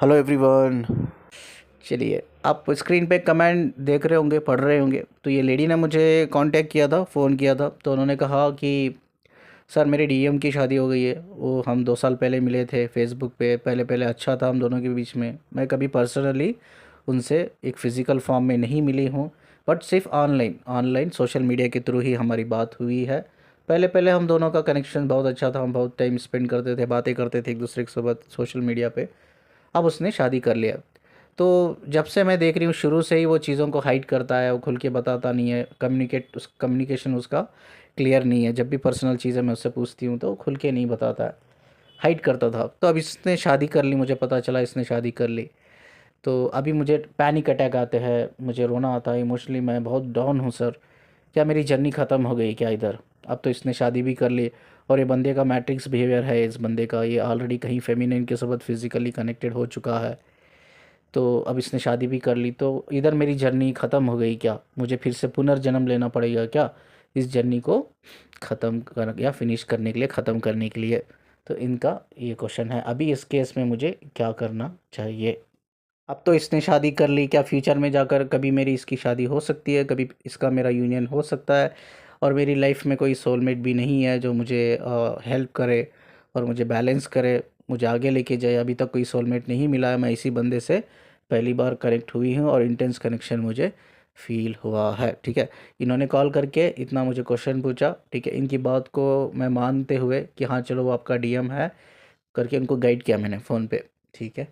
Hello everyone. चलिए, आप screen पे कमेंट देख रहे होंगे, पढ़ रहे होंगे। तो ये लेडी ने मुझे कांटेक्ट किया था, फ़ोन किया था। तो उन्होंने कहा कि सर मेरी डीएम की शादी हो गई है। वो हम 2 साल पहले मिले थे फेसबुक पे। पहले पहले अच्छा था हम दोनों के बीच में। मैं कभी पर्सनली उनसे एक फ़िज़िकल फॉर्म में नहीं मिली हूँ, बट सिर्फ ऑनलाइन ऑनलाइन सोशल मीडिया के थ्रू ही हमारी बात हुई है। पहले पहले हम दोनों का कनेक्शन बहुत अच्छा था, हम बहुत टाइम स्पेंड करते थे, बातें करते थे एक दूसरे के साथ सोशल मीडिया पे। अब उसने शादी कर लिया। तो जब से मैं देख रही हूँ, शुरू से ही वो चीज़ों को हाइड करता है, वो खुल के बताता नहीं है। कम्युनिकेशन उसका क्लियर नहीं है। जब भी पर्सनल चीज़ें मैं उससे पूछती हूँ तो वो खुल के नहीं बताता है, हाइड करता था। तो अब इसने शादी कर ली, मुझे पता चला इसने शादी कर ली। तो अभी मुझे पैनिक अटैक आते हैं, मुझे रोना आता है। इमोशनली मैं बहुत डाउन हूँ सर। क्या मेरी जर्नी ख़त्म हो गई क्या इधर? अब तो इसने शादी भी कर ली। और ये बंदे का मैट्रिक्स बिहेवियर है, इस बंदे का, ये ऑलरेडी कहीं फेमिनिन के साथ फिज़िकली कनेक्टेड हो चुका है। तो अब इसने शादी भी कर ली, तो इधर मेरी जर्नी ख़त्म हो गई क्या? मुझे फिर से पुनर्जन्म लेना पड़ेगा क्या इस जर्नी को ख़त्म कर या फिनिश करने के लिए, ख़त्म करने के लिए? तो इनका ये क्वेश्चन है। अभी इस केस में मुझे क्या करना चाहिए? अब तो इसने शादी कर ली, क्या फ्यूचर में जाकर कभी मेरी इसकी शादी हो सकती है, कभी इसका मेरा यूनियन हो सकता है? और मेरी लाइफ में कोई सोलमेट भी नहीं है जो मुझे हेल्प करे और मुझे बैलेंस करे, मुझे आगे लेके जाए। अभी तक कोई सोलमेट नहीं मिला है। मैं इसी बंदे से पहली बार कनेक्ट हुई हूँ और इंटेंस कनेक्शन मुझे फील हुआ है। ठीक है, इन्होंने कॉल करके इतना मुझे क्वेश्चन पूछा। ठीक है, इनकी बात को मैं मानते हुए कि हाँ चलो वो आपका डीएम है करके उनको गाइड किया मैंने फ़ोन पे। ठीक है,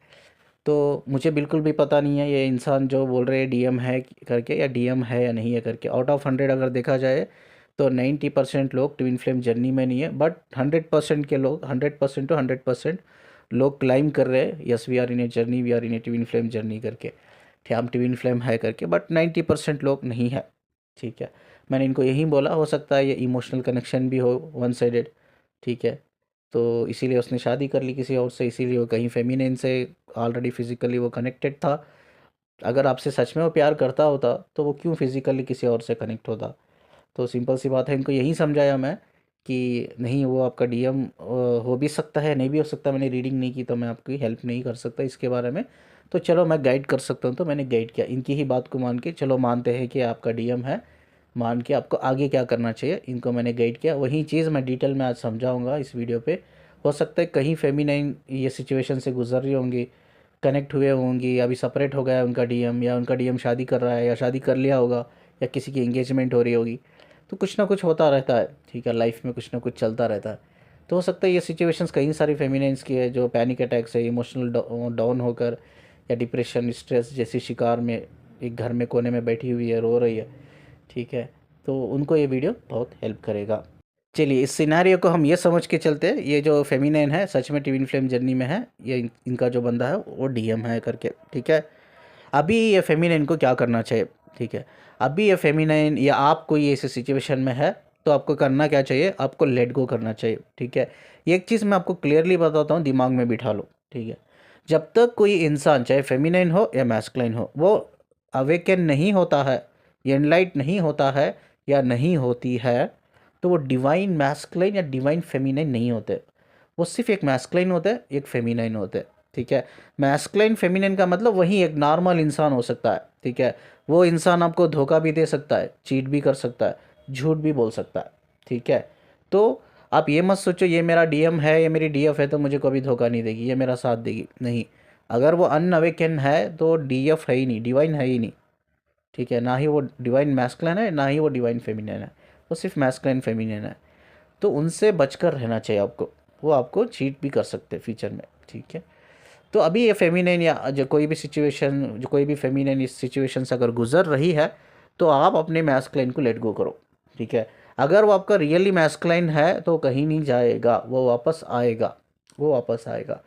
तो मुझे बिल्कुल भी पता नहीं है ये इंसान जो बोल रहे हैं डीएम है करके, या डीएम है या नहीं है करके। आउट ऑफ 100 अगर देखा जाए तो 90% लोग ट्विन फ्लेम जर्नी में नहीं है, बट 100% के लोग, 100% टू 100% लोग क्लाइम कर रहे हैं, yes we are in a journey, we are in a twin flame journey करके। ठीक है, हम ट्विन फ्लेम है करके, बट 90% लोग नहीं है। ठीक है, मैंने इनको यही बोला, हो सकता है ये इमोशनल कनेक्शन भी हो, वन साइडेड। ठीक है, तो इसीलिए उसने शादी कर ली किसी और से, इसीलिए वो कहीं फेमिनिन से ऑलरेडी फिजिकली वो कनेक्टेड था। अगर आपसे सच में वो प्यार करता होता तो वो क्यों फिजिकली किसी और से कनेक्ट होता? तो सिंपल सी बात है, इनको यही समझाया मैं कि नहीं, वो आपका डीएम हो भी सकता है, नहीं भी हो सकता। मैंने रीडिंग नहीं की तो मैं आपकी हेल्प नहीं कर सकता इसके बारे में। तो चलो मैं गाइड कर सकता हूँ, तो मैंने गाइड किया। इनकी ही बात को मान के चलो मानते हैं कि आपका डीएम है, मान के आपको आगे क्या करना चाहिए, इनको मैंने गाइड किया। वही चीज़ मैं डिटेल में आज समझाऊंगा इस वीडियो पे। हो सकता है कहीं फेमिनाइन ये सिचुएशन से गुजर रही होंगी, कनेक्ट हुए होंगी, अभी सेपरेट हो गया है उनका डीएम, या उनका डीएम शादी कर रहा है, या शादी कर लिया होगा, या किसी की एंगेजमेंट हो रही होगी। तो कुछ ना कुछ होता रहता है। ठीक है, लाइफ में कुछ ना कुछ चलता रहता है। तो हो सकता है ये सिचुएशंस कई सारी फेमिनाइंस की है, जो पैनिक अटैक से इमोशनल डाउन होकर, या डिप्रेशन स्ट्रेस जैसी शिकार में एक घर में कोने में बैठी हुई है, रो रही है। ठीक है, तो उनको ये वीडियो बहुत हेल्प करेगा। चलिए, इस सिनेरियो को हम ये समझ के चलते हैं, ये जो फेमिनाइन है सच में ट्विन फ्लेम जर्नी में है, ये इनका जो बंदा है वो डीएम है करके। ठीक है, अभी ये फेमिनाइन को क्या करना चाहिए? ठीक है, अभी ये फेमिनाइन या आप कोई ऐसे सिचुएशन में है तो आपको करना क्या चाहिए? आपको लेट गो करना चाहिए। ठीक है, ये एक चीज़ मैं आपको क्लियरली बताता हूँ, दिमाग में बिठा लो। ठीक है, जब तक कोई इंसान चाहे फेमिनाइन हो या मैस्कुलाइन हो, वो अवेकन नहीं होता है, एनलाइट नहीं होता है, या नहीं होती है, तो वो डिवाइन मैस्कुलाइन या डिवाइन फेमिनाइन नहीं होते। वो सिर्फ एक मैस्कुलाइन होते हैं, एक फेमिनाइन होते हैं। ठीक है, मैस्कुलाइन फेमिनाइन का मतलब वही एक नॉर्मल इंसान हो सकता है। ठीक है, वो इंसान आपको धोखा भी दे सकता है, चीट भी कर सकता है, झूठ भी बोल सकता है। ठीक है, तो आप ये मत सोचो ये मेरा डीएम है, ये मेरी डीएफ है तो मुझे कभी धोखा नहीं देगी, ये मेरा साथ देगी। नहीं, अगर वो अनअवेकन है तो डीएफ है ही नहीं, डिवाइन है ही नहीं। ठीक है, ना ही वो डिवाइन मैस्कुलिन है, ना ही वो डिवाइन फेमिनिन है, वो सिर्फ मैस्कुलिन फेमिनिन है। तो उनसे बचकर रहना चाहिए आपको, वो आपको चीट भी कर सकते हैं फ्यूचर में। ठीक है, तो अभी ये फेमिनिन या जो कोई भी सिचुएशन, जो कोई भी फेमिनिन इस सिचुएशन से अगर गुजर रही है, तो आप अपने मैस्कुलाइन को लेट गो करो। ठीक है, अगर वो आपका रियली मैस्कुलाइन है तो कहीं नहीं जाएगा, वो वापस आएगा, वो वापस आएगा।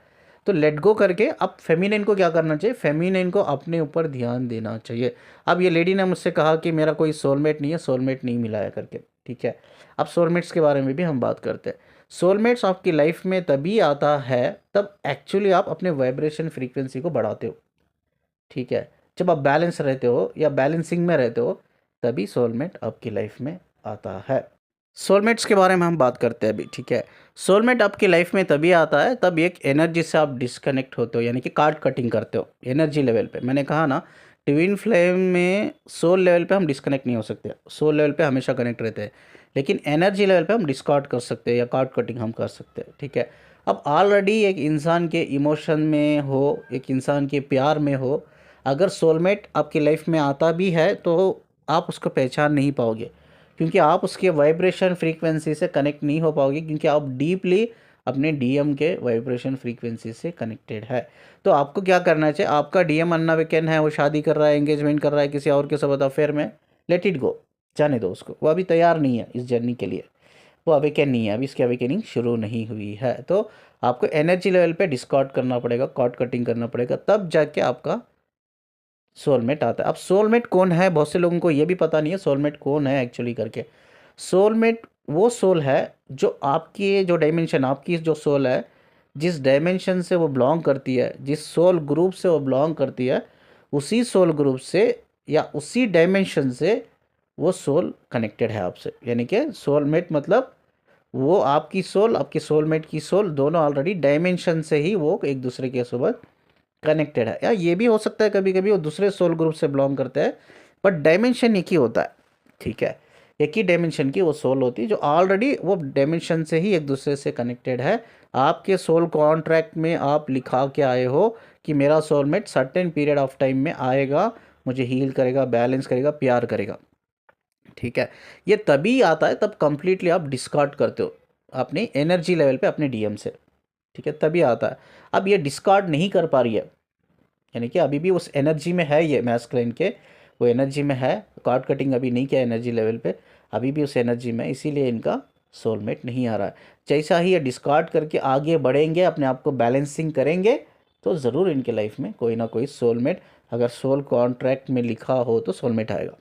तो लेट गो करके अब फेमिनिन को क्या करना चाहिए? फेमिनिन को अपने ऊपर ध्यान देना चाहिए। अब ये लेडी ने मुझसे कहा कि मेरा कोई सोलमेट नहीं है, सोलमेट नहीं मिला है करके। ठीक है, अब सोलमेट्स के बारे में भी हम बात करते हैं। सोलमेट्स आपकी लाइफ में तभी आता है तब एक्चुअली आप अपने वाइब्रेशन फ्रीक्वेंसी को बढ़ाते हो। ठीक है, जब आप बैलेंस रहते हो या बैलेंसिंग में रहते हो, तभी सोलमेट आपकी लाइफ में आता है। सोलमेट्स के बारे में हम बात करते हैं अभी, ठीक है। सोलमेट आपकी लाइफ में तभी आता है तब एक एनर्जी से आप डिस्कनेक्ट होते हो, यानी कि कार्ड कटिंग करते हो एनर्जी लेवल पे। मैंने कहा ना, ट्विन फ्लेम में सोल लेवल पे हम डिस्कनेक्ट नहीं हो सकते, सोल लेवल पे हमेशा कनेक्ट रहते हैं, लेकिन एनर्जी लेवल पे हम डिस्कार्ड कर सकते हैं या कार्ड कटिंग हम कर सकते हैं, ठीक है। अब ऑलरेडी एक इंसान के इमोशन में हो, एक इंसान के प्यार में हो, अगर सोलमेट आपकी लाइफ में आता भी है तो आप उसको पहचान नहीं पाओगे, क्योंकि आप उसके वाइब्रेशन फ्रीक्वेंसी से कनेक्ट नहीं हो पाओगे, क्योंकि आप डीपली अपने डीएम के वाइब्रेशन फ्रीक्वेंसी से कनेक्टेड है। तो आपको क्या करना चाहिए, आपका डीएम अन्ना वीकेंड है, वो शादी कर रहा है, एंगेजमेंट कर रहा है किसी और के साथ अफेयर में, लेट इट गो, जाने दो उसको, वो अभी तैयार नहीं है इस जर्नी के लिए, वो अवेकन नहीं है, अभी इसकी अवेकनिंग शुरू नहीं हुई है। तो आपको एनर्जी लेवल पे डिस्कॉर्ड करना पड़ेगा, कॉर्ड कटिंग करना पड़ेगा, तब जाके आपका सोलमेट आता है। अब सोलमेट कौन है, बहुत से लोगों को ये भी पता नहीं है सोलमेट कौन है एक्चुअली करके। सोलमेट वो सोल है जो आपकी जो डायमेंशन, आपकी जो सोल है, जिस डायमेंशन से वो बिलोंग करती है, जिस सोल ग्रुप से वो बिलोंग करती है, उसी सोल ग्रुप से या उसी डायमेंशन से वो सोल कनेक्टेड है आपसे। यानी कि सोलमेट मतलब वो आपकी सोल, आपकी सोलमेट की सोल, दोनों ऑलरेडी डायमेंशन से ही वो एक दूसरे के साथ कनेक्टेड है। या ये भी हो सकता है कभी कभी वो दूसरे सोल ग्रुप से बिलोंग करते हैं, बट डायमेंशन एक ही होता है, ठीक है। एक ही डायमेंशन की वो सोल होती है जो ऑलरेडी वो डायमेंशन से ही एक दूसरे से कनेक्टेड है। आपके सोल कॉन्ट्रैक्ट में आप लिखा के आए हो कि मेरा soulmate certain period of time में आएगा, मुझे हील करेगा, बैलेंस करेगा, प्यार करेगा, ठीक है। ये तभी आता है तब कंप्लीटली आप डिस्कार्ड करते हो अपनी एनर्जी लेवल पे अपने डीएम से, ठीक है, तभी आता है। अब ये डिस्कार्ड नहीं कर पा रही है, यानी कि अभी भी उस एनर्जी में है, ये मैस्कुलिन के वो एनर्जी में है, कार्ड कटिंग अभी नहीं किया एनर्जी लेवल पे, अभी भी उस एनर्जी में, इसीलिए इनका सोलमेट नहीं आ रहा है। जैसा ही ये डिस्कार्ड करके आगे बढ़ेंगे, अपने आप को बैलेंसिंग करेंगे, तो ज़रूर इनके लाइफ में कोई ना कोई सोलमेट, अगर सोल कॉन्ट्रैक्ट में लिखा हो तो सोलमेट आएगा,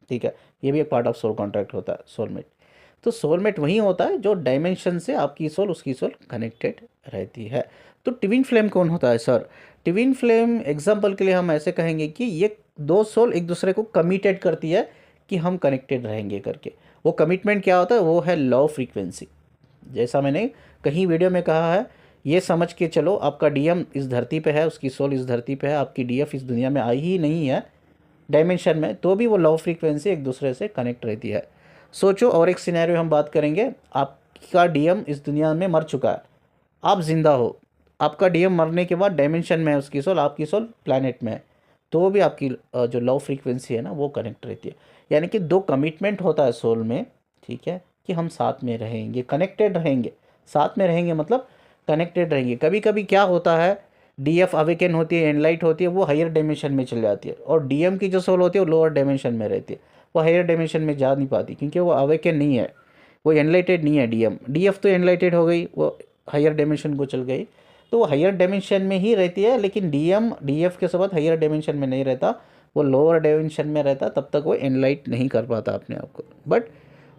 ठीक है। ये भी एक पार्ट ऑफ सोल कॉन्ट्रैक्ट होता है सोलमेट। तो सोलमेट वही होता है जो डायमेंशन से आपकी सोल उसकी सोल कनेक्टेड रहती है। तो ट्विन फ्लेम कौन होता है सर? ट्विन फ्लेम एग्जांपल के लिए हम ऐसे कहेंगे कि ये दो सोल एक दूसरे को कमिटेड करती है कि हम कनेक्टेड रहेंगे करके। वो कमिटमेंट क्या होता है? वो है लव फ्रीक्वेंसी। जैसा मैंने कहीं वीडियो में कहा है, ये समझ के चलो आपका डीएम इस धरती पे है, उसकी सोल इस धरती पे है, आपकी डीएफ इस दुनिया में आई ही नहीं है डायमेंशन में, तो भी वो लव फ्रीक्वेंसी एक दूसरे से कनेक्ट रहती है। सोचो, और एक सिनेरियो हम बात करेंगे, आपका डीएम इस दुनिया में मर चुका है, आप जिंदा हो, आपका डीएम मरने के बाद डायमेंशन में है उसकी सोल, आपकी सोल प्लैनेट में है, तो भी आपकी जो लव फ्रीक्वेंसी है ना वो कनेक्ट रहती है। यानी कि दो कमिटमेंट होता है सोल में, ठीक है, कि हम साथ में रहेंगे, कनेक्टेड रहेंगे, साथ में रहेंगे मतलब कनेक्टेड रहेंगे। कभी कभी क्या होता है, डीएफ अवेकन होती है, एनलाइट होती है, वो हायर डायमेंशन में चल जाती है, और डीएम की जो सोल होती है वो लोअर डायमेंशन में रहती है, वो हायर डायमेंशन में जा नहीं पाती, क्योंकि वो अवेकन नहीं है, वो एनलाइटेड नहीं है डीएम। डीएफ तो एनलाइटेड हो गई, वो हायर डायमेंशन को चल गई, तो वो हायर डायमेंशन में ही रहती है, लेकिन डीएम डीएफ के साथ हायर डायमेंशन में नहीं रहता, वो लोअर डायमेंशन में रहता, तब तक वो एनलाइट नहीं कर पाता अपने आप को। बट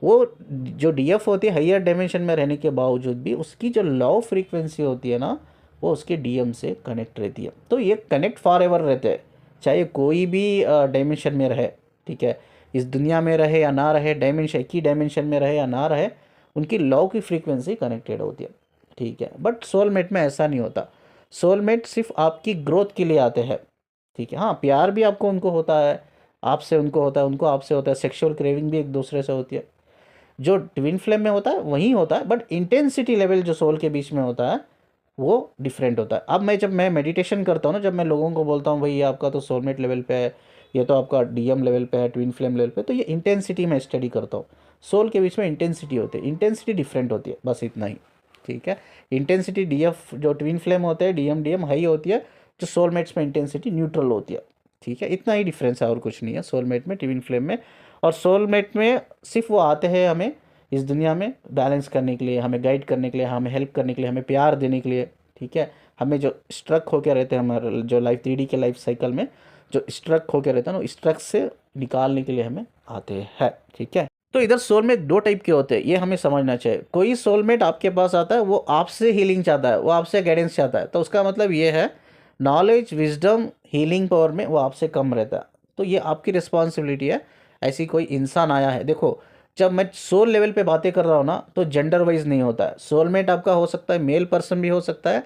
वो जो डीएफ होती है हायर डायमेंशन में रहने के बावजूद भी उसकी जो लव फ्रीक्वेंसी होती है ना, वो उसके डीएम से कनेक्ट रहती है। तो ये कनेक्ट फॉर एवर रहते हैं, चाहे कोई भी डायमेंशन में रहे, ठीक है, इस दुनिया में रहे या ना रहे, डायमेंशन एक ही डायमेंशन में रहे या ना रहे, उनकी लव की फ्रीक्वेंसी कनेक्टेड होती है, ठीक है। बट सोलमेट में ऐसा नहीं होता, सोलमेट सिर्फ आपकी ग्रोथ के लिए आते हैं, ठीक है। हाँ, प्यार भी आपको उनको होता है, आपसे उनको होता है, उनको आपसे होता है, सेक्सुअल क्रेविंग भी एक दूसरे से होती है। जो ट्विन फ्लेम में होता है वही होता है, बट इंटेंसिटी लेवल जो सोल के बीच में होता है वो डिफरेंट होता है। अब जब मैं मेडिटेशन करता हूँ ना, जब मैं लोगों को बोलता हूँ भाई ये आपका तो सोलमेट लेवल पे है, ये तो आपका डीएम लेवल पे है, ट्विन फ्लेम लेवल पे, तो ये इंटेंसिटी में स्टडी करता हूँ। सोल के बीच में इंटेंसिटी होती है, इंटेंसिटी डिफरेंट होती है, बस इतना ही, ठीक है। इंटेंसिटी डीएफ जो ट्विन फ्लेम होते हैं, डीएम डीएम हाई होती है, जो सोलमेट्स में इंटेंसिटी न्यूट्रल होती है, ठीक है। इतना ही डिफरेंस है और कुछ नहीं है सोलमेट में, ट्विन फ्लेम में। और सोलमेट में सिर्फ वो आते हैं हमें इस दुनिया में बैलेंस करने के लिए, हमें गाइड करने के लिए, हमें हेल्प करने के लिए, हमें प्यार देने के लिए, ठीक है। हमें जो स्ट्रक होकर रहते हैं हमारे जो लाइफ 3D के लाइफ साइकिल में जो स्ट्रक होकर रहता है ना, स्ट्रक से निकालने के लिए हमें आते हैं, ठीक है। तो इधर सोलमेट दो टाइप के होते हैं, ये हमें समझना चाहिए। कोई सोलमेट आपके पास आता है, वो आपसे हीलिंग चाहता है, वो आपसे गाइडेंस चाहता है, तो उसका मतलब ये है नॉलेज, विजडम, हीलिंग पावर में वो आपसे कम रहता है, तो ये आपकी रिस्पॉन्सिबिलिटी है। ऐसी कोई इंसान आया है, देखो जब मैं सोल लेवल पे बातें कर रहा हूँ ना, तो जेंडर वाइज नहीं होता है। सोलमेट आपका हो सकता है मेल पर्सन भी हो सकता है,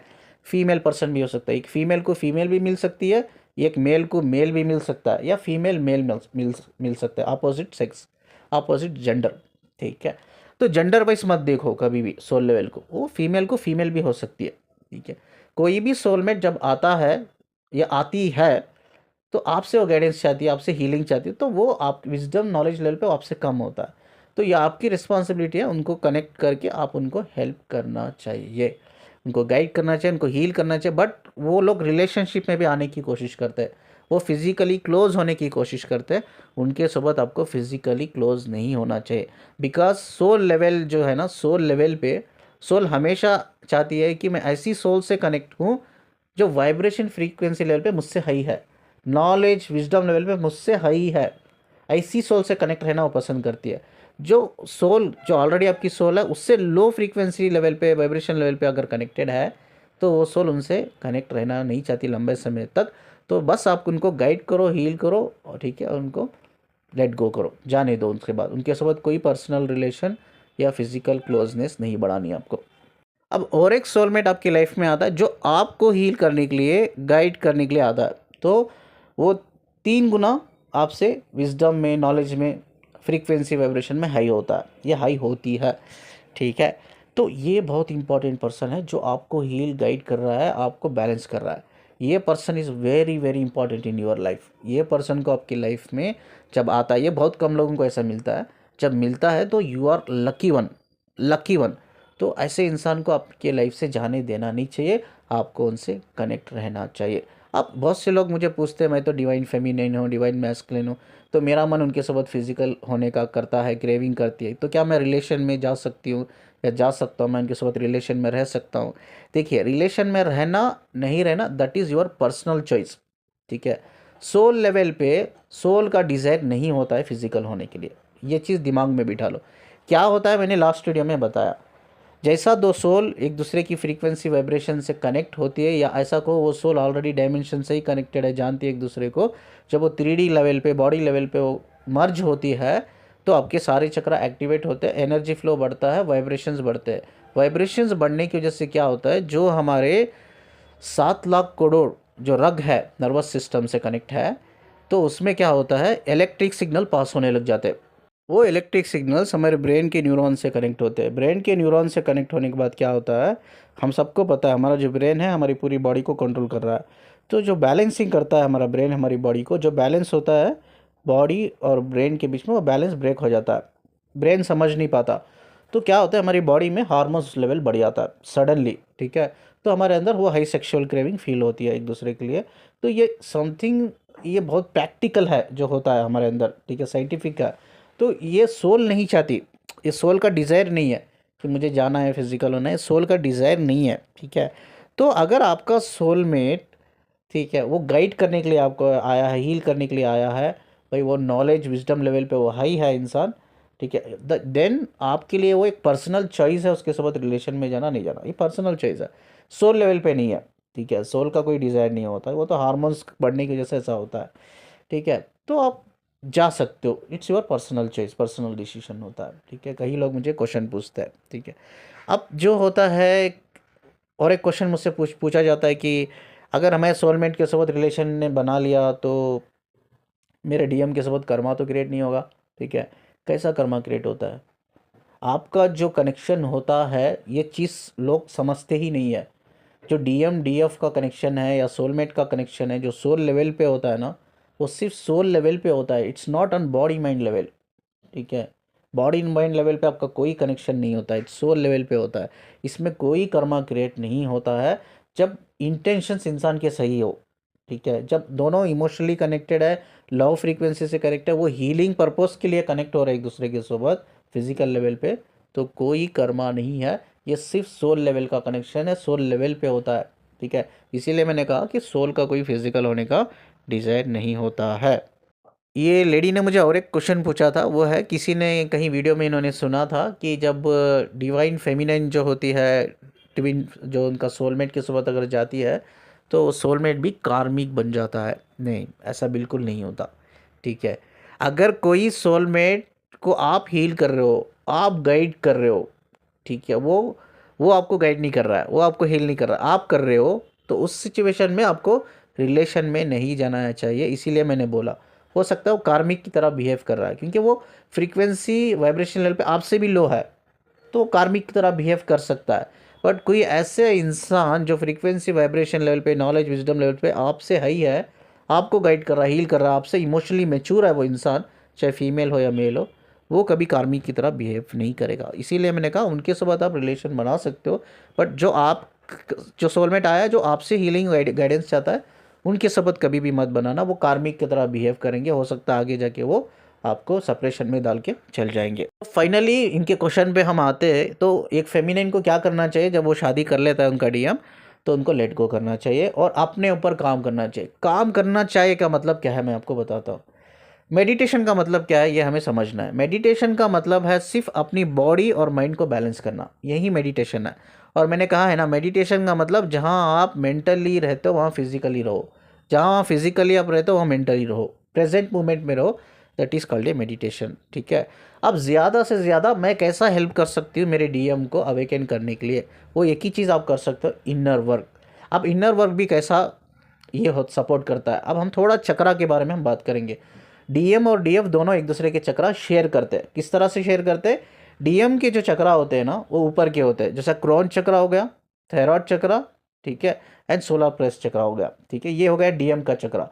फीमेल पर्सन भी हो सकता है। एक फीमेल को फीमेल भी मिल सकती है, एक मेल को मेल भी मिल सकता है, या फीमेल मेल मिल सकता है, अपोजिट सेक्स, अपोजिट जेंडर। ठीक है, तो जेंडर वाइज मत देखो कभी भी सोल लेवल को, वो फीमेल को फीमेल भी हो सकती है। ठीक है, कोई भी सोलमेट जब आता है या आती है, तो आपसे वो गाइडेंस चाहती है, आपसे हीलिंग चाहती है, तो वो आप विजडम नॉलेज लेवल पे वो आपसे कम होता है। तो ये आपकी रिस्पॉन्सिबिलिटी है, उनको कनेक्ट करके आप उनको हेल्प करना चाहिए, उनको गाइड करना चाहिए, उनको हील करना चाहिए। बट वो लोग रिलेशनशिप में भी आने की कोशिश करते हैं, वो फिज़िकली क्लोज होने की कोशिश करते हैं, उनके साथ आपको फिज़िकली क्लोज नहीं होना चाहिए। बिकॉज सोल लेवल जो है ना, सोल लेवल पे सोल हमेशा चाहती है कि मैं ऐसी सोल से कनेक्ट हूँ जो वाइब्रेशन फ्रीक्वेंसी लेवल पे मुझसे हाई है, नॉलेज विजडम लेवल पे मुझसे हाई है। ऐसी सोल से कनेक्ट रहना वो पसंद करती है। जो सोल जो ऑलरेडी आपकी सोल है, उससे लो फ्रीक्वेंसी लेवल पे, वाइब्रेशन लेवल पे अगर कनेक्टेड है, तो वो सोल उनसे कनेक्ट रहना नहीं चाहती लंबे समय तक। तो बस आप उनको गाइड करो, हील करो, और ठीक है, उनको लेट गो करो, जाने दो। उसके बाद उनके साथ कोई पर्सनल रिलेशन या फिजिकल क्लोजनेस नहीं बढ़ानी आपको। अब और एक सोलमेट आपकी लाइफ में आता है जो आपको हील करने के लिए, गाइड करने के लिए आता है। तो वो 3 गुना आपसे विजडम में, नॉलेज में, फ्रीक्वेंसी वाइब्रेशन में हाई होता है, ये हाई होती है। ठीक है, तो ये बहुत इंपॉर्टेंट पर्सन है जो आपको हील, गाइड कर रहा है, आपको बैलेंस कर रहा है। ये person is very very important in your life. ये पर्सन को आपकी लाइफ में जब आता है, ये बहुत कम लोगों को ऐसा मिलता है, जब मिलता है तो you are lucky one, lucky one. तो ऐसे इंसान को आपके लाइफ से जाने देना नहीं चाहिए, आपको उनसे कनेक्ट रहना चाहिए। अब बहुत से लोग मुझे पूछते हैं, मैं तो डिवाइन फेमिनिन हूँ, डिवाइन मैस्कुलिन हूँ, तो मेरा मन उनके साथ फिजिकल होने का करता है, क्रेविंग करती है, तो क्या मैं रिलेशन में जा सकती हूँ या जा सकता हूँ, मैं उनके साथ रिलेशन में रह सकता हूँ? देखिए, रिलेशन में रहना नहीं रहना, that is your personal choice. ठीक है, सोल लेवल पे सोल का डिज़ायर नहीं होता है फिजिकल होने के लिए, ये चीज़ दिमाग में बिठा लो। क्या होता है, मैंने लास्ट वीडियो में बताया, जैसा दो सोल एक दूसरे की फ्रीक्वेंसी वाइब्रेशन से कनेक्ट होती है, या ऐसा को वो सोल ऑलरेडी डायमेंशन से ही कनेक्टेड है, जानती है एक दूसरे को, जब वो 3D लेवल पे, बॉडी लेवल पे वो मर्ज होती है, तो आपके सारे चक्र एक्टिवेट होते हैं, एनर्जी फ्लो बढ़ता है, वाइब्रेशंस बढ़ते हैं। वाइब्रेशंस बढ़ने की वजह से क्या होता है, जो हमारे 7 लाख करोड़ जो रग है, नर्वस सिस्टम से कनेक्ट है, तो उसमें क्या होता है, इलेक्ट्रिक सिग्नल पास होने लग जाते हैं। वो इलेक्ट्रिक सिग्नल्स हमारे ब्रेन के न्यूरॉन से कनेक्ट होते हैं। ब्रेन के न्यूरॉन से कनेक्ट होने के बाद क्या होता है, हम सबको पता है हमारा जो ब्रेन है हमारी पूरी बॉडी को कंट्रोल कर रहा है। तो जो बैलेंसिंग करता है हमारा ब्रेन हमारी बॉडी को, जो बैलेंस होता है बॉडी और ब्रेन के बीच में, वो बैलेंस ब्रेक हो जाता है, ब्रेन समझ नहीं पाता। तो क्या होता है, हमारी बॉडी में हार्मोन्स लेवल बढ़ जाता है सडनली। ठीक है, तो हमारे अंदर वो हाई सेक्सुअल क्रेविंग फील होती है एक दूसरे के लिए। तो ये समथिंग, ये बहुत प्रैक्टिकल है जो होता है हमारे अंदर। ठीक है, साइंटिफिक है। तो ये सोल नहीं चाहती, ये सोल का डिज़ायर नहीं है कि मुझे जाना है, फिजिकल होना है, सोल का डिज़ायर नहीं है। ठीक है, तो अगर आपका सोलमेट, ठीक है, वो गाइड करने के लिए आपको आया है, हील करने के लिए आया है, भाई वो नॉलेज विजडम लेवल पे वो हाई है इंसान, ठीक है, देन आपके लिए वो एक पर्सनल चॉइस है, उसके साथ रिलेशन में जाना नहीं जाना, ये पर्सनल चॉइस है, सोल लेवल पे नहीं है। ठीक है, सोल का कोई डिज़ायर नहीं होता है, वो तो हार्मोन्स बढ़ने की वजह से ऐसा होता है। ठीक है, तो आप जा सकते हो, it's your personal choice, personal decision होता है। ठीक है, कई लोग मुझे क्वेश्चन पूछते हैं। ठीक है, अब जो होता है, और एक क्वेश्चन मुझसे पूछा जाता है कि अगर हमें सोलमेट के साथ रिलेशन ने बना लिया तो मेरे डीएम के साथ कर्मा तो क्रिएट नहीं होगा? ठीक है, कैसा कर्मा क्रिएट होता है? आपका जो कनेक्शन होता है, ये चीज़ लोग समझते ही नहीं है। जो डीएम डीएफ का कनेक्शन है या सोलमेट का कनेक्शन है, जो सोल लेवल पे होता है ना, वो सिर्फ सोल लेवल पे होता है, it's not on body mind level. ठीक है, बॉडी माइंड लेवल पे आपका कोई कनेक्शन नहीं होता है, इट्स सोल लेवल पे होता है। इसमें कोई कर्मा क्रिएट नहीं होता है जब इंटेंशंस इंसान के सही हो। ठीक है, जब दोनों इमोशनली कनेक्टेड है, लव फ्रीक्वेंसी से कनेक्ट है, वो हीलिंग पर्पस के लिए कनेक्ट हो रहे हैं एक दूसरे के साथ फिजिकल लेवल पे, तो कोई कर्मा नहीं है, ये सिर्फ सोल लेवल का कनेक्शन है, सोल लेवल पे होता है। ठीक है, इसीलिए मैंने कहा कि सोल का कोई फिजिकल होने का डिज़ायर नहीं होता है। ये लेडी ने मुझे और एक क्वेश्चन पूछा था, वो है, किसी ने कहीं वीडियो में इन्होंने सुना था कि जब डिवाइन फेमिनिन जो होती है, ट्विन जो उनका सोलमेट के साथ अगर जाती है, तो सोलमेट भी कार्मिक बन जाता है। नहीं, ऐसा बिल्कुल नहीं होता। ठीक है, अगर कोई सोलमेट को आप हील कर रहे हो, आप गाइड कर रहे हो, ठीक है, वो आपको गाइड नहीं कर रहा है, वो आपको हील नहीं कर रहा, आप कर रहे हो, तो उस सिचुएशन में आपको रिलेशन में नहीं जाना चाहिए। इसीलिए मैंने बोला हो सकता है वो कार्मिक की तरह बिहेव कर रहा है, क्योंकि वो फ्रीक्वेंसी वाइब्रेशन लेवल पे आपसे भी लो है, तो कार्मिक की तरह बिहेव कर सकता है। बट कोई ऐसे इंसान जो फ्रीक्वेंसी वाइब्रेशन लेवल पे, नॉलेज विजडम लेवल पे आपसे हाई है, आपको गाइड कर रहा है, हील कर रहा है, आपसे इमोशनली मैच्योर है वो इंसान, चाहे फीमेल हो या मेल हो, वो कभी कार्मिक की तरह बिहेव नहीं करेगा। इसीलिए मैंने कहा उनके साथ आप रिलेशन बना सकते हो, बट जो सोलमेट आया है, जो आपसे हीलिंग गाइडेंस चाहता है, उनके साथ कभी भी मत बनाना, वो कार्मिक की तरह बिहेव करेंगे, हो सकता है आगे जाके वो आपको सेपरेशन में डाल के चल जाएंगे। फाइनली इनके क्वेश्चन पे हम आते हैं, तो एक फेमिनिन को क्या करना चाहिए जब वो शादी कर लेता है उनका डीएम, तो उनको लेट गो करना चाहिए और अपने ऊपर काम करना चाहिए। काम करना चाहिए का मतलब क्या है मैं आपको बताता हूँ। मेडिटेशन का मतलब क्या है ये हमें समझना है। मेडिटेशन का मतलब है सिर्फ अपनी बॉडी और माइंड को बैलेंस करना, यही मेडिटेशन है। और मैंने कहा है ना, मेडिटेशन का मतलब जहाँ आप मेंटली रहते हो वहाँ फिजिकली रहो, जहाँ फिजिकली आप रहते हो वहाँ मेंटली रहो, प्रेजेंट मोमेंट में रहो, that is called a meditation, ठीक है। अब ज़्यादा से ज़्यादा मैं कैसा हेल्प कर सकती हूँ मेरे डीएम को अवेकन करने के लिए, वो एक ही चीज़ आप कर सकते हो, इनर वर्क। अब इनर वर्क भी कैसा ये हो सपोर्ट करता है। अब हम थोड़ा चक्रा के बारे में हम बात करेंगे। डीएम और डीएफ दोनों एक दूसरे के चक्रा शेयर करते हैं। किस तरह से शेयर करते हैं? डीएम के जो चक्रा होते हैं ना, वो ऊपर के होते हैं, जैसा क्रोन चक्रा हो गया, थायराइड चक्रा, ठीक है, एंड सोलर प्लेक्स चक्रा हो गया, ठीक है। ये हो गया डीएम का चक्रा।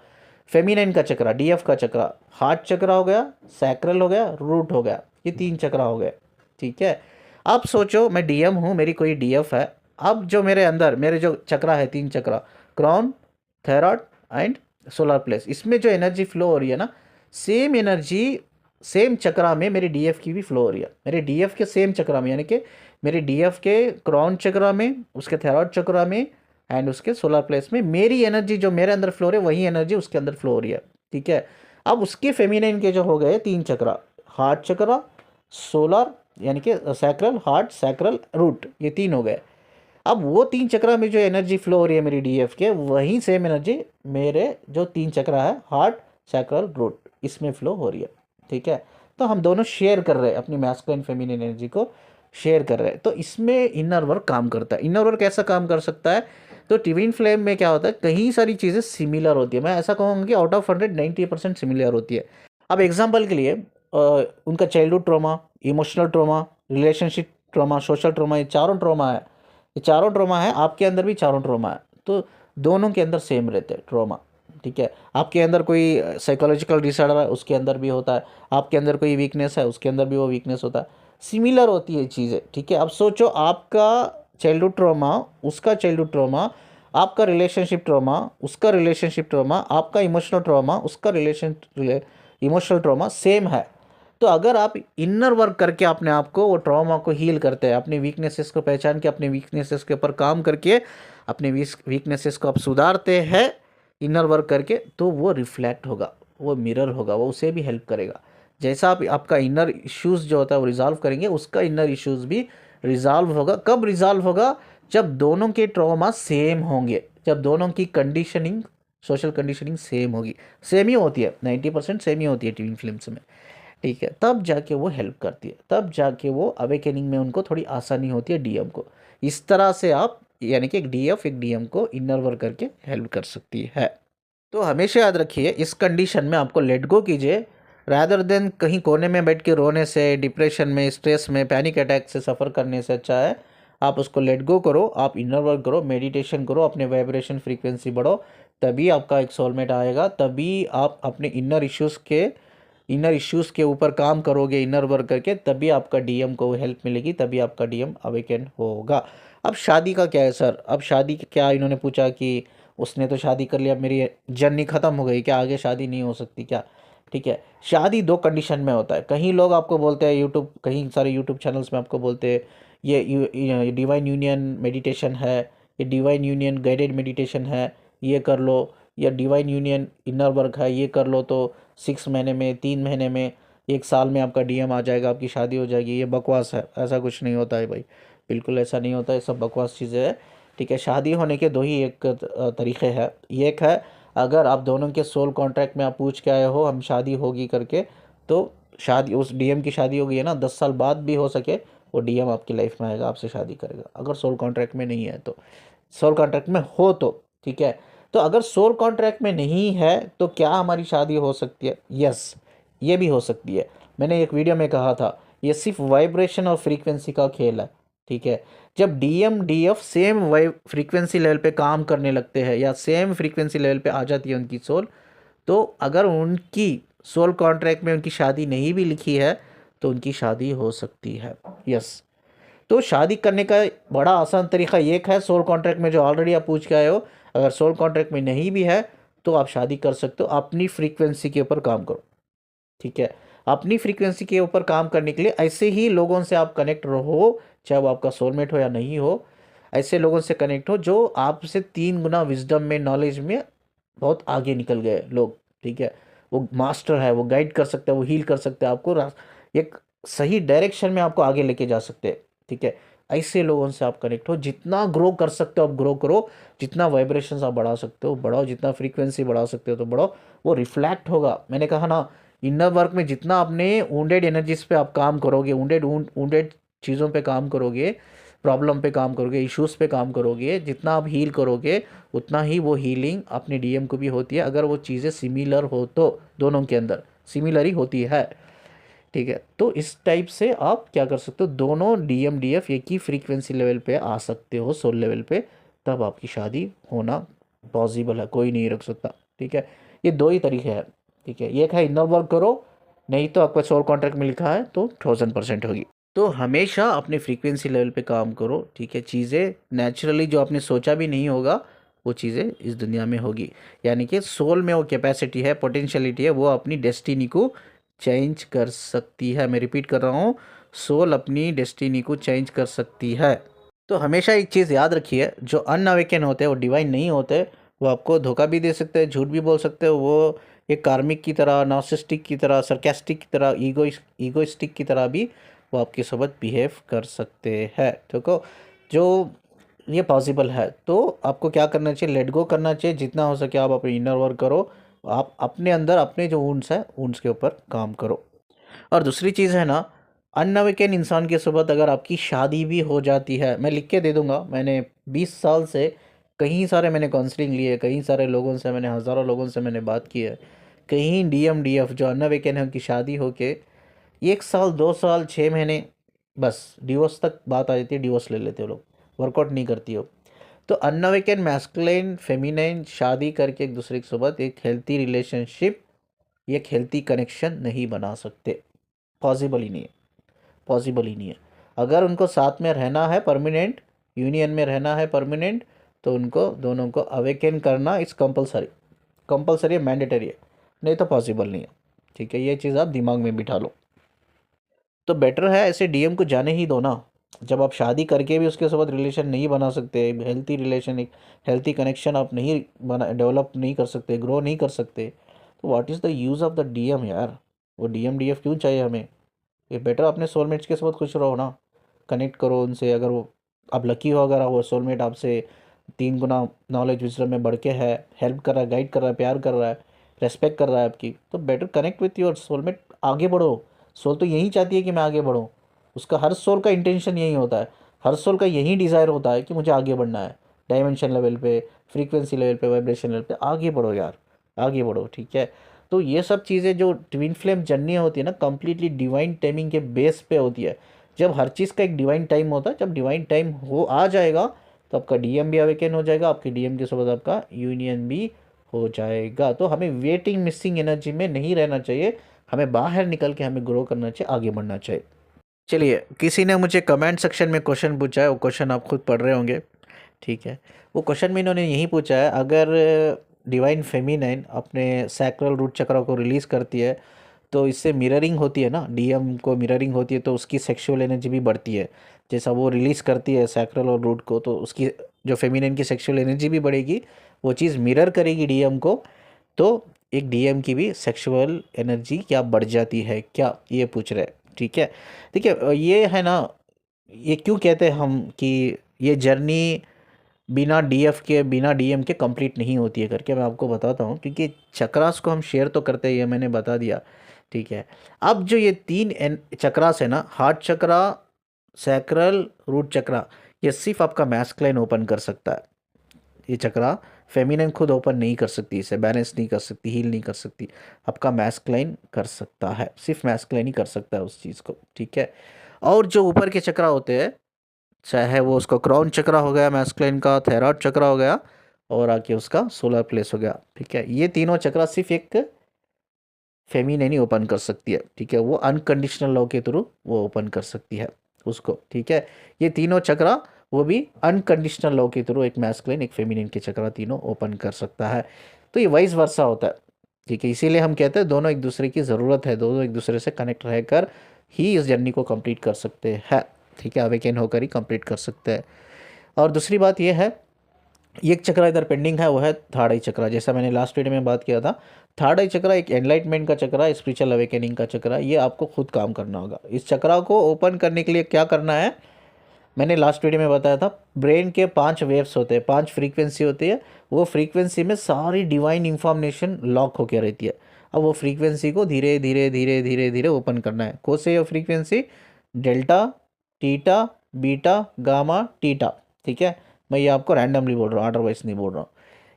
फेमिनिन का चक्रा, डीएफ का चक्रा, हार्ट चक्रा हो गया, सैक्रल हो गया, रूट हो गया, ये 3 चक्रा हो गए, ठीक है। अब सोचो मैं डीएम हूँ, मेरी कोई डीएफ है। अब जो मेरे अंदर मेरे जो चक्रा है, 3 chakra, crown, thyroid and solar plexus, इसमें जो एनर्जी फ्लो हो रही है ना, सेम एनर्जी सेम चक्रा में मेरे डीएफ की भी फ्लो हो रही है। मेरे डीएफ के सेम चक्रा में, यानी कि मेरे डीएफ के क्राउन चक्रा में, उसके थायराइड चक्रा में एंड उसके सोलर प्लेक्स में मेरी एनर्जी जो मेरे अंदर फ्लो हो रही है, वही एनर्जी उसके अंदर फ्लो हो रही है, ठीक है। अब उसके फेमिनिन के जो हो गए 3 चक्रा, हार्ट चक्रा, सोलर यानी कि सैक्रल, हार्ट, सैक्रल, रूट, ये 3 हो गए। अब वो 3 चक्रा में जो एनर्जी फ्लो हो रही है मेरी डीएफ के, वही सेम एनर्जी मेरे जो 3 चक्रा है, हार्ट, सैक्रल, रूट, इसमें फ्लो हो रही है, ठीक है। तो हम दोनों शेयर कर रहे हैं अपनी मैस्कुलिन फेमिनिन एनर्जी को, शेयर कर रहे हैं। तो इसमें इनर वर्क काम करता है। इनर वर्क कैसा काम कर सकता है? तो ट्विन फ्लेम में क्या होता है, कई सारी चीज़ें सिमिलर होती है। मैं ऐसा कहूँगा कि आउट ऑफ 100 90% सिमिलर होती है। अब एग्जाम्पल के लिए उनका childhood trauma, emotional trauma, relationship trauma, social trauma, ये चारों ट्रॉमा है, ये चारों ट्रॉमा है, आपके अंदर भी चारों ट्रॉमा है, तो दोनों के अंदर सेम रहते हैं ट्रॉमा, ठीक है। आपके अंदर कोई साइकोलॉजिकल डिसऑर्डर है, उसके अंदर भी होता है। आपके अंदर कोई वीकनेस है, उसके अंदर भी वो वीकनेस होता है। सिमिलर होती है चीज़ें, ठीक है। अब सोचो आपका चाइल्डहुड ट्रॉमा, उसका चाइल्डहुड ट्रॉमा, आपका रिलेशनशिप ट्रॉमा, उसका रिलेशनशिप ट्रॉमा, आपका इमोशनल ट्रॉमा, उसका इमोशनल ट्रॉमा सेम है। तो अगर आप इनर वर्क करके अपने आप को, वो ट्रॉमा को हील करते हैं, अपने वीकनेसेस को पहचान के, अपने वीकनेसेस के ऊपर काम करके अपने वीकनेसेस को आप सुधारते हैं इनर वर्क करके, तो वो रिफ्लेक्ट होगा, वो मिरर होगा, वो उसे भी हेल्प करेगा। जैसा आप आपका इनर इश्यूज़ जो होता है वो रिजॉल्व करेंगे, उसका इनर इश्यूज़ भी रिजॉल्व होगा। कब रिजॉल्व होगा? जब दोनों के ट्रॉमा सेम होंगे, जब दोनों की कंडीशनिंग, सोशल कंडीशनिंग सेम होगी। सेम ही होती है, 90% सेम ही होती है ट्विन फ्लेम्स में, ठीक है। तब जाके वो हेल्प करती है, तब जाके वो अवेकनिंग में उनको थोड़ी आसानी होती है डीएम को। इस तरह से आप, यानी कि एक डीएफ एक डीएम को इनर वर्क करके हेल्प कर सकती है। तो हमेशा याद रखिए, इस कंडीशन में आपको लेट गो कीजिए, रैदर देन कहीं कोने में बैठ के रोने से, डिप्रेशन में, स्ट्रेस में, पैनिक अटैक से सफ़र करने से अच्छा है आप उसको लेट गो करो, आप इनर वर्क करो, मेडिटेशन करो, अपने वाइब्रेशन फ्रीक्वेंसी बढ़ो, तभी आपका एक सोलमेट आएगा, तभी आप अपने इनर इश्यूज़ के ऊपर काम करोगे इनर वर्क करके, तभी आपका डीएम को हेल्प मिलेगी, तभी आपका डीएम अवेकन होगा। अब शादी का क्या है सर? अब शादी क्या, इन्होंने पूछा कि उसने तो शादी कर लिया, मेरी जर्नी ख़त्म हो गई क्या, आगे शादी नहीं हो सकती क्या? ठीक है, शादी 2 कंडीशन में होता है। कहीं लोग आपको बोलते हैं यूट्यूब, कहीं सारे यूट्यूब चैनल्स में आपको बोलते हैं ये डिवाइन यूनियन मेडिटेशन है, ये डिवाइन यूनियन गाइडेड मेडिटेशन है, ये कर लो, या डिवाइन यूनियन इनर वर्क है, ये कर लो तो 6 महीने में, 3 महीने में, 1 साल में आपका डीएम आ जाएगा, आपकी शादी हो जाएगी। ये बकवास है, ऐसा कुछ नहीं होता है भाई, बिल्कुल ऐसा नहीं होता है, सब बकवास चीज़ें हैं, ठीक है। शादी होने के 2 ही एक तरीक़े हैं। एक है, अगर आप दोनों के सोल कॉन्ट्रैक्ट में आप पूछ के आए हो हम शादी होगी करके, तो शादी उस डीएम की शादी हो गई है ना, 10 साल बाद भी हो सके वो डीएम आपकी लाइफ में आएगा, आपसे शादी करेगा, अगर सोल कॉन्ट्रैक्ट में नहीं है तो। सोल कॉन्ट्रैक्ट में हो तो ठीक है। तो अगर सोल कॉन्ट्रैक्ट में नहीं है तो क्या हमारी शादी हो सकती है? यस, ये भी हो सकती है। मैंने एक वीडियो में कहा था ये सिर्फ वाइब्रेशन और फ्रीक्वेंसी का खेल है, ठीक है। जब DM DF same vibe frequency level पे काम करने लगते हैं या सेम फ्रीक्वेंसी लेवल पे आ जाती है उनकी सोल, तो अगर उनकी सोल कॉन्ट्रैक्ट में उनकी शादी नहीं भी लिखी है तो उनकी शादी हो सकती है। यस, तो शादी करने का बड़ा आसान तरीका एक है सोल कॉन्ट्रैक्ट में जो ऑलरेडी आप पूछ के आए हो। अगर सोल कॉन्ट्रैक्ट में नहीं भी है तो आप शादी कर सकते हो, अपनी फ्रीक्वेंसी के ऊपर काम करो, ठीक है। अपनी फ्रीक्वेंसी के ऊपर काम करने के लिए ऐसे ही लोगों से आप कनेक्ट रहो, चाहे वो आपका सोलमेट हो या नहीं हो, ऐसे लोगों से कनेक्ट हो जो आपसे 3 गुना विजडम में, नॉलेज में बहुत आगे निकल गए लोग, ठीक है। वो मास्टर है, वो गाइड कर सकते हैं, वो हील कर सकते हैं आपको, एक सही डायरेक्शन में आपको आगे लेके जा सकते हैं, ठीक है। ऐसे लोगों से आप कनेक्ट हो, जितना ग्रो कर सकते हो आप ग्रो करो, जितना वाइब्रेशंस आप बढ़ा सकते हो बढ़ाओ, जितना फ्रीक्वेंसी बढ़ा सकते हो तो बढ़ाओ, वो रिफ्लेक्ट होगा। मैंने कहा ना, इनर वर्क में जितना अपने वुंडेड एनर्जीज पे आप काम करोगे, वुंडेड चीज़ों पे काम करोगे, प्रॉब्लम पे काम करोगे, इश्यूज पे काम करोगे, जितना आप हील करोगे उतना ही वो हीलिंग अपने डीएम को भी होती है, अगर वो चीज़ें सिमिलर हो तो। दोनों के अंदर सिमिलर ही होती है, ठीक है। तो इस टाइप से आप क्या कर सकते हो, दोनों डीएम डीएफ एक ही फ्रीक्वेंसी लेवल पे आ सकते हो, सोल लेवल पे, तब आपकी शादी होना पॉसिबल है, कोई नहीं रख सकता, ठीक है। ये दो ही तरीके हैं, ठीक है। एक है इनर वर्क करो, नहीं तो आपका सोल कॉन्ट्रैक्ट में लिखा है तो 1000% होगी। तो हमेशा अपने फ्रीक्वेंसी लेवल पे काम करो, ठीक है। चीज़ें नेचुरली जो आपने सोचा भी नहीं होगा वो चीज़ें इस दुनिया में होगी, यानी कि सोल में वो कैपेसिटी है, पोटेंशियलिटी है, वो अपनी डेस्टिनी को चेंज कर सकती है। मैं रिपीट कर रहा हूँ, सोल अपनी डेस्टिनी को चेंज कर सकती है। तो हमेशा एक चीज़ याद रखिए, जो अनअवेकन होते हैं वो डिवाइन नहीं होते, वो आपको धोखा भी दे सकते हैं, झूठ भी बोल सकते हैं, वो एक कार्मिक की तरह, नार्सिसिस्टिक की तरह, सरकास्टिक की तरह, ईगोइस्टिक की तरह भी वो आपके साथ बिहेव कर सकते हैं, देखो। जो ये पॉसिबल है तो आपको क्या करना चाहिए, लेट गो करना चाहिए, जितना हो सके आप अपने इनर वर्क करो, आप अपने अंदर अपने जो वुंड्स है वुंड्स के ऊपर काम करो। और दूसरी चीज़ है ना, अनअवेकन इंसान के साथ अगर आपकी शादी भी हो जाती है, मैं लिख के दे दूंगा, मैंने 20 साल से कहीं सारे मैंने काउंसलिंग लिए, कहीं सारे लोगों से मैंने, हज़ारों लोगों से मैंने बात की है, कहीं डीएम डीएफ जो अनअवेकन है उनकी शादी होके 1 साल 2 साल 6 महीने बस डिवोर्स तक बात आ जाती है, डिवोर्स ले लेते हो लोग, वर्कआउट नहीं करती हो। तो अनअवेकन मैस्कुलिन फेमिनाइन शादी करके एक दूसरे के साथ एक हेल्थी रिलेशनशिप, एक हेल्थी कनेक्शन नहीं बना सकते, पॉसिबल ही नहीं है, पॉसिबल ही नहीं है। अगर उनको साथ में रहना है परमानेंट, यूनियन में रहना है परमानेंट, तो उनको दोनों को अवेकन करना इट्स कंपलसरी, कंपलसरी है, मैंडेटरी है, नहीं तो पॉसिबल नहीं है, ठीक है। ये चीज़ आप दिमाग में बिठा लो। तो बेटर है ऐसे डीएम को जाने ही दो ना। जब आप शादी करके भी उसके साथ रिलेशन नहीं बना सकते, हेल्थी रिलेशन, एक हेल्थी कनेक्शन आप नहीं बना, डेवलप नहीं कर सकते, ग्रो नहीं कर सकते, तो what is the use of the DM यार? वो डीएम डीएफ क्यों चाहिए हमें? ये बेटर अपने सोलमेट्स के साथ खुश रहो ना, कनेक्ट करो उनसे। अगर वो आप लकी हो, अगर वो सोलमेट आपसे 3 गुना नॉलेज विजडम में बढ़ के है, हेल्प कर रहा है, गाइड कर रहा है, प्यार कर रहा है, रेस्पेक्ट कर रहा है आपकी, तो better connect with your soulmate, आगे बढ़ो। सोल तो यही चाहती है कि मैं आगे बढ़ूँ, उसका हर सोल का इंटेंशन यही होता है, हर सोल का यही डिज़ायर होता है कि मुझे आगे बढ़ना है, डायमेंशन लेवल पे, फ्रीक्वेंसी लेवल पे, वाइब्रेशन लेवल पे आगे बढ़ो यार, आगे बढ़ो, ठीक है। तो ये सब चीज़ें जो ट्विन फ्लेम जर्नी होती है ना, कम्प्लीटली डिवाइन टाइमिंग के बेस पे होती है। जब हर चीज़ का एक डिवाइन टाइम होता है, जब डिवाइन टाइम हो आ जाएगा तो आपका डीएम भी अवेकन हो जाएगा, आपके डीएम के साथ आपका यूनियन भी हो जाएगा। तो हमें वेटिंग मिसिंग एनर्जी में नहीं रहना चाहिए, हमें बाहर निकल के हमें ग्रो करना चाहिए, आगे बढ़ना चाहिए। चलिए, किसी ने मुझे कमेंट सेक्शन में क्वेश्चन पूछा है, वो क्वेश्चन आप खुद पढ़ रहे होंगे, ठीक है। वो क्वेश्चन में इन्होंने यही पूछा है, अगर डिवाइन फेमिनाइन अपने सैक्रल रूट चक्र को रिलीज़ करती है तो इससे मिररिंग होती है ना, डीएम को मिररिंग होती है, तो उसकी सेक्सुअल एनर्जी भी बढ़ती है। जैसा वो रिलीज़ करती है सैक्रल और रूट को, तो उसकी जो फेमिनाइन की सेक्सुअल एनर्जी भी बढ़ेगी, वो चीज़ मिरर करेगी डीएम को, तो एक डीएम की भी सेक्सुअल एनर्जी क्या बढ़ जाती है क्या, ये पूछ रहे हैं, ठीक है। देखिए ये है ना, ये क्यों कहते हैं हम कि ये जर्नी बिना डीएफ के, बिना डीएम के कंप्लीट नहीं होती है करके, मैं आपको बताता हूँ। क्योंकि चक्रास को हम शेयर तो करते ही है, मैंने बता दिया ठीक है। अब जो ये 3 चक्रास है ना, हार्ट चक्रा, सैक्रल, रूट चक्रा, ये सिर्फ आपका मैस्कुलाइन ओपन कर सकता है। ये चक्रा फेमिनिन खुद ओपन नहीं कर सकती, इसे बैलेंस नहीं कर सकती, हील नहीं कर सकती। आपका मैस्कुलाइन कर सकता है, सिर्फ मैस्कुलाइन ही कर सकता है उस चीज़ को, ठीक है। और जो ऊपर के चक्रा होते हैं, चाहे वो उसका क्राउन चक्रा हो गया मैस्कुलाइन का, थायराइड चक्रा हो गया, और आके उसका सोलर प्लेस हो गया, ठीक है। ये तीनों चक्रा सिर्फ एक फेमिनिन ही ओपन कर सकती है, ठीक है। वो अनकंडीशनल लॉ के थ्रू वो ओपन कर सकती है उसको, ठीक है। ये तीनों चक्रा वो भी अनकंडीशनल लॉ के थ्रू, एक मैस्कुलिन एक फेमिनिन के चक्रा तीनों ओपन कर सकता है। तो ये वाइस वर्सा होता है, ठीक है। इसीलिए हम कहते हैं दोनों एक दूसरे की ज़रूरत है, दोनों एक दूसरे से कनेक्ट रहकर ही इस जर्नी को कंप्लीट कर सकते हैं, ठीक है। अवेकन होकर ही कंप्लीट कर सकते हैं। और दूसरी बात यह है, एक चक्रा इधर पेंडिंग है, वो है थर्ड आई चक्रा। जैसा मैंने लास्ट वीडियो में बात किया था, थर्ड आई चक्रा एक एनलाइटमेंट का चक्रा है, स्पिरिचुअल अवेकनिंग का चक्रा। ये आपको खुद काम करना होगा। इस चक्रा को ओपन करने के लिए क्या करना है, मैंने लास्ट वीडियो में बताया था। ब्रेन के 5 वेव्स होते हैं, 5 फ्रीक्वेंसी होती है। वो फ्रीक्वेंसी में सारी डिवाइन इंफॉर्मेशन लॉक होकर रहती है। अब वो फ्रीक्वेंसी को धीरे धीरे धीरे धीरे धीरे ओपन करना है। कौन से ये frequency, delta, theta, beta, gamma, theta, ठीक है। मैं ये आपको रैंडमली बोल रहा हूँ, ऑर्डर वाइज नहीं बोल रहा हूँ।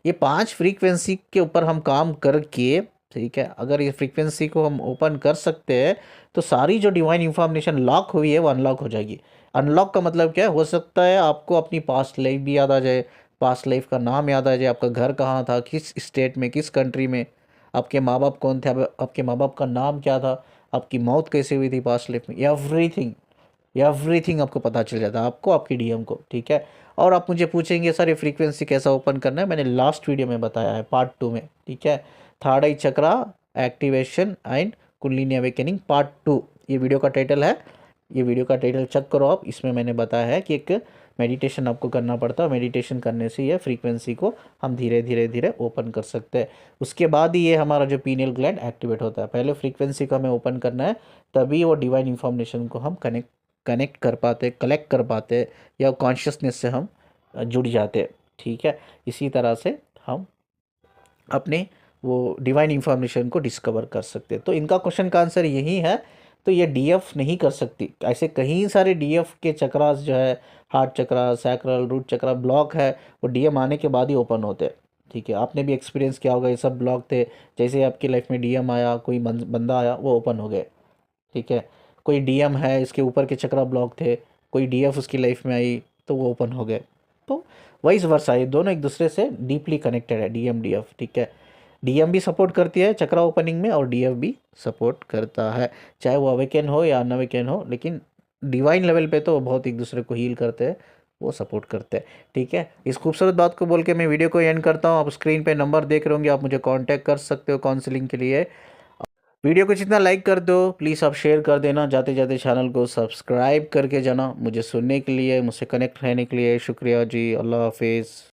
ये 5 फ्रीक्वेंसी के ऊपर हम काम करके, ठीक है, अगर ये फ्रीक्वेंसी को हम ओपन कर सकते हैं तो सारी जो डिवाइन इंफॉर्मेशन लॉक हुई है वो अनलॉक हो जाएगी। अनलॉक का मतलब क्या है, हो सकता है आपको अपनी पास्ट लाइफ भी याद आ जाए, पास्ट लाइफ का नाम याद आ जाए, आपका घर कहाँ था, किस स्टेट में, किस कंट्री में, आपके माँ बाप कौन थे, आपके माँ बाप का नाम क्या था, आपकी मौत कैसे हुई थी पास्ट लाइफ में, एवरीथिंग, एवरीथिंग आपको पता चल जाता है, आपको, आपकी डीएम को, ठीक है। और आप मुझे पूछेंगे सर ये फ्रीक्वेंसी कैसा ओपन करना है, मैंने लास्ट वीडियो में बताया है पार्ट 2 में, ठीक है। Third I chakra activation and kundalini awakening part 2, ये वीडियो का टाइटल है। ये वीडियो का टाइटल चेक करो आप, इसमें मैंने बताया है कि एक मेडिटेशन आपको करना पड़ता है। मेडिटेशन करने से ये फ्रीक्वेंसी को हम धीरे धीरे धीरे ओपन कर सकते हैं। उसके बाद ही ये हमारा जो पीनियल ग्लैंड एक्टिवेट होता है। पहले फ्रीक्वेंसी को हमें ओपन करना है, तभी वो डिवाइन इंफॉर्मेशन को हम कनेक्ट कर पाते, कलेक्ट कर पाते, या कॉन्शियसनेस से हम जुड़ जाते, ठीक है। इसी तरह से हम अपने वो डिवाइन इंफॉर्मेशन को डिस्कवर कर सकते हैं। तो इनका क्वेश्चन का आंसर यही है। तो ये डीएफ नहीं कर सकती। ऐसे कई सारे डीएफ के चक्रास जो है, हार्ट चक्रा, सैक्रल, रूट चक्रा ब्लॉक है, वो डीएम आने के बाद ही ओपन होते हैं, ठीक है। आपने भी एक्सपीरियंस किया होगा, ये सब ब्लॉक थे। जैसे ही आपकी लाइफ में डीएम आया, कोई बंदा आया, वो ओपन हो गए, ठीक है। कोई डीएम है, इसके ऊपर के चक्रा ब्लॉक थे, कोई डीएफ उसकी लाइफ में आई तो वो ओपन हो गए। तो वाइस वर्सा, ये दोनों एक दूसरे से डीपली कनेक्टेड है, डीएम डीएफ, ठीक है। डीएम भी सपोर्ट करती है चक्रा ओपनिंग में, और डीएफ भी सपोर्ट करता है, चाहे वो अवेकन हो या अनअवेकन हो। लेकिन डिवाइन लेवल पे तो वो बहुत एक दूसरे को हील करते हैं, वो सपोर्ट करते हैं, ठीक है। इस खूबसूरत बात को बोल के मैं वीडियो को एंड करता हूँ। आप स्क्रीन पे नंबर देख रहे होंगे, आप मुझे कांटेक्ट कर सकते हो काउंसलिंग के लिए। वीडियो को जितना लाइक कर दो, प्लीज़ आप शेयर कर देना। जाते जाते चैनल को सब्सक्राइब करके जाना। मुझे सुनने के लिए, मुझसे कनेक्ट रहने के लिए शुक्रिया जी। अल्लाह हाफिज़।